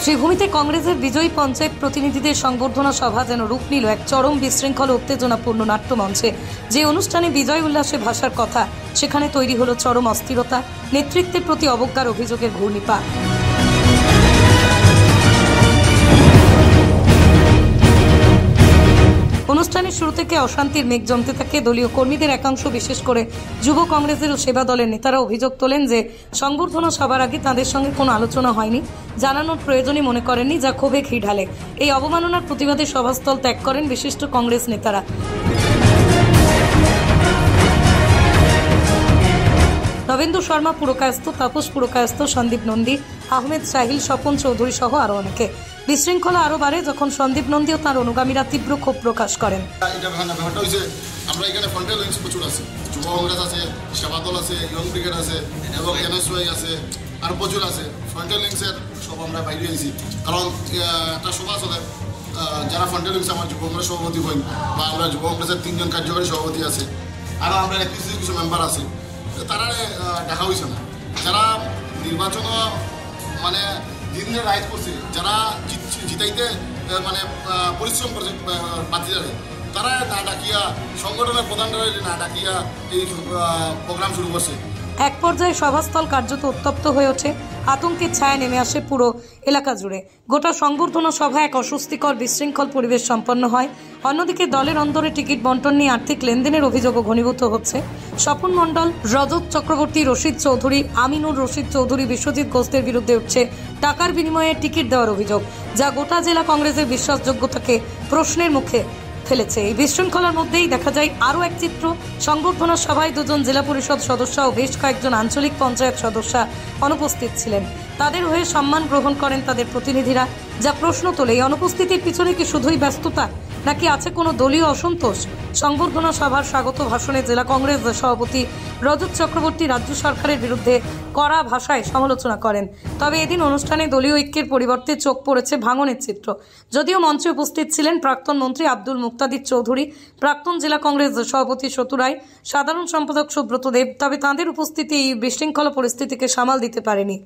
শ্রীভূমিতে কংগ্রেসের বিজয়ী পঞ্চায়েত প্রতিনিধিদের সংবর্ধনা সভা যেন রূপ নিল এক চরম বিশৃঙ্খল উত্তেজনাপূর্ণ নাট্যমঞ্চে। যে অনুষ্ঠানে বিজয় উল্লাসে ভাসার কথা, সেখানে তৈরি হলো চরম অস্থিরতা, নেতৃত্বের প্রতি অবজ্ঞার অভিযোগের ঘূর্ণিপাক। অনুষ্ঠানের শুরু থেকে অশান্তির মেঘ জমতে থাকে। দলীয় কর্মীদের একাংশ, বিশেষ করে যুব কংগ্রেসের ও সেবা দলের নেতারা অভিযোগ তোলেন যে সংবর্ধনা সভার আগে তাদের সঙ্গে কোনো আলোচনা হয়নি, জানানোর প্রয়োজনই মনে করেননি, যা ক্ষোভে ঘি ঢালে। এই অবমাননার প্রতিবাদে সভাস্থল ত্যাগ করেন বিশিষ্ট কংগ্রেস নেতারা। নবেন্দু শর্মা পুরকায়স্থ, তাপস পুরকায়স্থ, সন্দীপ নন্দী, আহমেদ সাহিল, স্বপন চৌধুরী সহ আরও অনেকে। বিশৃঙ্খলা আরও বাড়ে যখন সন্দীপ নন্দী ও তাঁর অনুগামীরা তীব্র ক্ষোভ প্রকাশ করেন। আমরা এখানে ফ্রন্টাল লিঙ্কস প্রচুর আছে, যুব কংগ্রেস আছে, সেবা দল আছে, ইয়ং ব্রিগেড আছে এবং এনএসওয়াই আছে, আর প্রচুর আছে। ফ্রন্টাল লিঙ্কসের সব আমরা বাইরে আইছি, কারণ একটা সভা চলে যারা ফ্রন্টাল লিঙ্কস আমার যুব কংগ্রেস সভাপতি হই, বা আমরা যুব কংগ্রেসের 3জন কার্যকরী সভাপতি আছে, আরও আমরা কিছু মেম্বার আছে, তারা দেখা হয়েছে না। যারা নির্বাচন মানে দিনে রাইট করছে, যারা জিতাইতে মানে পরিশ্রম করছে প্রার্থীরা, তারা না ডাকিয়া সংগঠনের প্রধানরা না ডাকিয়া এই প্রোগ্রাম শুরু করছে। এক পর্যায়ে সভাস্থল কার্যত উত্তপ্ত হয়ে ওঠে, আতঙ্কের ছায়া নেমে আসে পুরো এলাকা জুড়ে। গোটা সংবর্ধনা সভা এক অস্বস্তিকর বিশৃঙ্খল পরিবেশ সম্পন্ন হয়। অন্যদিকে দলের অন্দরে টিকিট বন্টন নিয়ে আর্থিক লেনদেনের অভিযোগও ঘনীভূত হচ্ছে। স্বপন মণ্ডল, রজত চক্রবর্তী, রশিদ চৌধুরী, আমিনুর রশিদ চৌধুরী, বিশ্বজিৎ ঘোষের বিরুদ্ধে উঠছে টাকার বিনিময়ে টিকিট দেওয়ার অভিযোগ, যা গোটা জেলা কংগ্রেসের বিশ্বাসযোগ্যতাকে প্রশ্নের মুখে ফেলেছে। এই বিশৃঙ্খলার মধ্যেই দেখা যায় আরও এক চিত্র। সংবর্ধনা সভায় 2জন জেলা পরিষদ সদস্য ও বেশ কয়েকজন আঞ্চলিক পঞ্চায়েত সদস্য অনুপস্থিত ছিলেন। তাদের হয়ে সম্মান গ্রহণ করেন তাদের প্রতিনিধিরা, যা প্রশ্ন তোলে এই অনুপস্থিতির পিছনে কি শুধুই ব্যস্ততা, নাকি আছে কোনো দলীয় অসন্তোষ? সংবর্ধনা সভার স্বাগত ভাষণে জেলা কংগ্রেস সভাপতি রজত চক্রবর্তী রাজ্য সরকারের বিরুদ্ধে কড়া ভাষায় সমালোচনা করেন। তবে এদিন অনুষ্ঠানে দলীয় ঐক্যের পরিবর্তে চোখ পড়েছে ভাঙনের চিত্র। যদিও মঞ্চে উপস্থিত ছিলেন প্রাক্তন মন্ত্রী আব্দুল মুক্তাদির চৌধুরী, প্রাক্তন জেলা কংগ্রেস সভাপতি সতু রায়, সাধারণ সম্পাদক সুব্রত দেব, তবে তাঁদের উপস্থিতি এই বিশৃঙ্খলা পরিস্থিতিকে সামাল দিতে পারেনি।